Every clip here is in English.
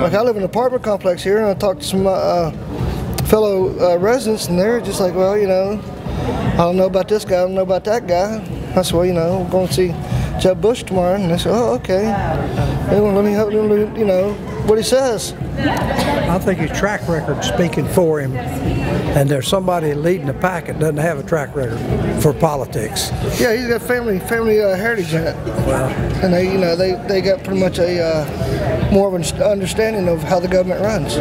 Like I live in an apartment complex here, and I talked to some fellow residents, and they're just like, well, you know, I don't know about this guy, I don't know about that guy. I said, well, you know, we're going to see Jeb Bush tomorrow, and they said, oh, okay. They want to let me help, you know, what he says. I think his track record's speaking for him, and there's somebody leading the pack that doesn't have a track record for politics. Yeah, he's got family heritage in it. Wow. And they, you know, they got pretty much a more of an understanding of how the government runs.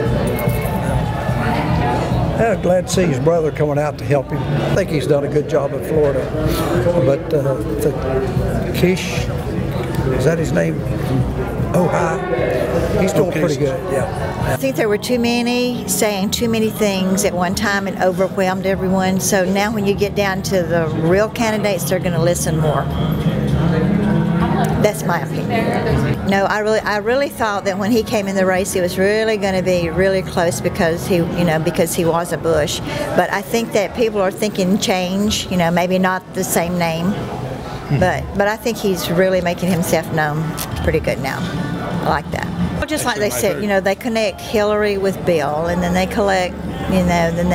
I'm glad to see his brother coming out to help him. I think he's done a good job in Florida. But Kish, is that his name? Ohio. He's doing pretty good, yeah. I think there were too many saying too many things at one time and overwhelmed everyone. So now when you get down to the real candidates, they're going to listen more. That's my opinion. No, I really thought that when he came in the race, it was really going to be really close because he was a Bush. But I think that people are thinking change. You know, maybe not the same name, but I think he's really making himself known pretty good now. I like that. Well, just like they said, you know, they connect Hillary with Bill, and then they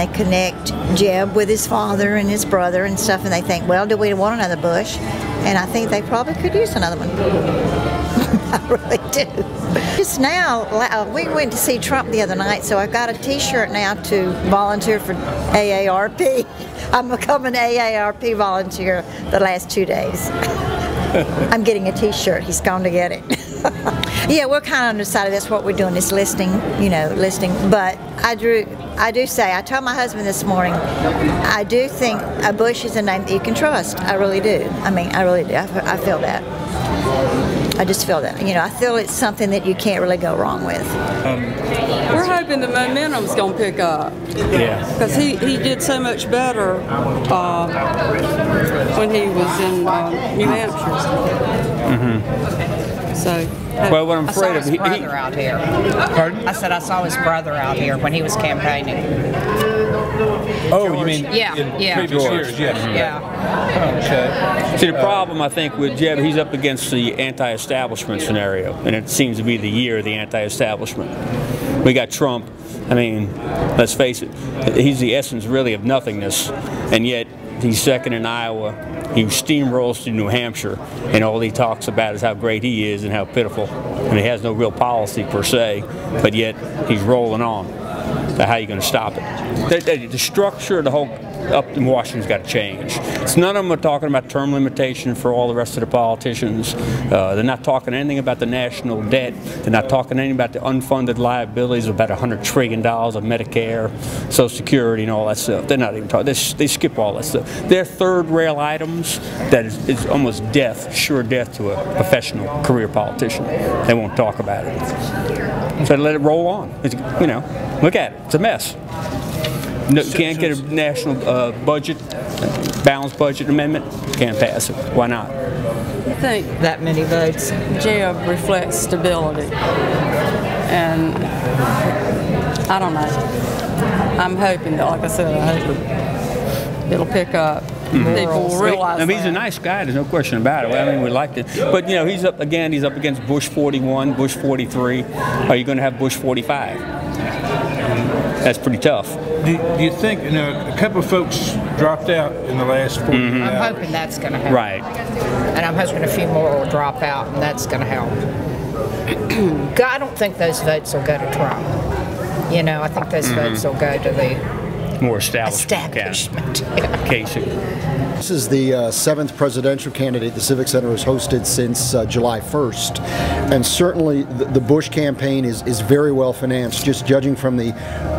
connect Jeb with his father and his brother and stuff, and they think, well, do we want another Bush? And I think they probably could use another one. I really do. Just now, we went to see Trump the other night, so I got a T-shirt now to volunteer for AARP. I'm becoming an AARP volunteer the last 2 days. I'm getting a T-shirt. He's gone to get it. Yeah, we're kind of undecided. That's what we're doing, is listening. But I do say, I told my husband this morning, I do think a Bush is a name that you can trust. I really do. I mean, I really do. I feel that. I just feel that. You know, I feel it's something that you can't really go wrong with. We're hoping the momentum's going to pick up. Yeah. Because he did so much better when he was in New Hampshire. Mm-hmm. So. Well, what I'm afraid of, his brother out here. Pardon? I said I saw his brother out here when he was campaigning. Oh, George. you mean in previous years? Yes. Yeah. Okay. See, the problem I think with Jeb, he's up against the anti-establishment scenario, and it seems to be the year of the anti-establishment. We got Trump. I mean, let's face it, he's the essence really of nothingness, and yet he's second in Iowa. He steamrolls to New Hampshire, and all he talks about is how great he is and how pitiful. And he has no real policy per se, but yet he's rolling on. So how are you going to stop it? The structure of the whole up in Washington's got to change. So none of them are talking about term limitation for all the rest of the politicians. They're not talking anything about the national debt. They're not talking anything about the unfunded liabilities of about $100 trillion of Medicare, Social Security, and all that stuff. They're not even talking. They skip all that stuff. They're third rail items that is almost death, sure death to a professional career politician. They won't talk about it. So let it roll on. You know, look at it. It's a mess. No, can't get a national budget, balanced budget amendment. Can't pass it. Why not? I think that many votes. Jeb reflects stability, and I don't know. I'm hoping that, like I said, I hope it'll pick up. People will realize. I mean, he's a nice guy. There's no question about it. I mean, we liked it. But you know, he's up against Bush 41, Bush 43. Are you going to have Bush 45? That's pretty tough. Do you think, you know, a couple of folks dropped out in the last 4 years? I'm hoping that's going to happen. Right. And I'm hoping a few more will drop out, and that's going to help. I don't think those votes will go to Trump. You know, I think those votes will go to the more establishment. Casey. This is the 7th presidential candidate the Civic Center has hosted since July 1st, and certainly the Bush campaign is very well financed, just judging from the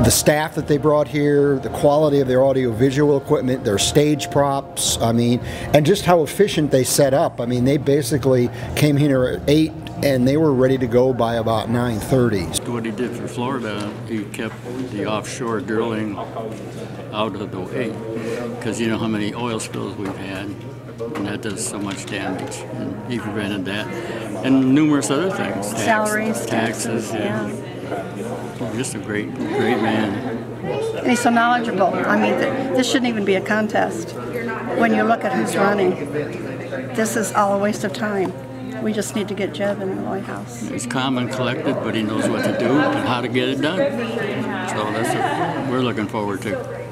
staff that they brought here, the quality of their audiovisual equipment, their stage props, I mean, and just how efficient they set up. I mean, they basically came here at 8 and they were ready to go by about 9:30. What he did for Florida, he kept the offshore drilling out of the way, because you know how many oil spills we've had, and that does so much damage, and he prevented that, and numerous other things. Salaries, taxes, yeah. Just a great man. And he's so knowledgeable. I mean, this shouldn't even be a contest. When you look at who's running, this is all a waste of time. We just need to get Jeb in the White House. He's calm and collected, but he knows what to do and how to get it done. So that's what we're looking forward to.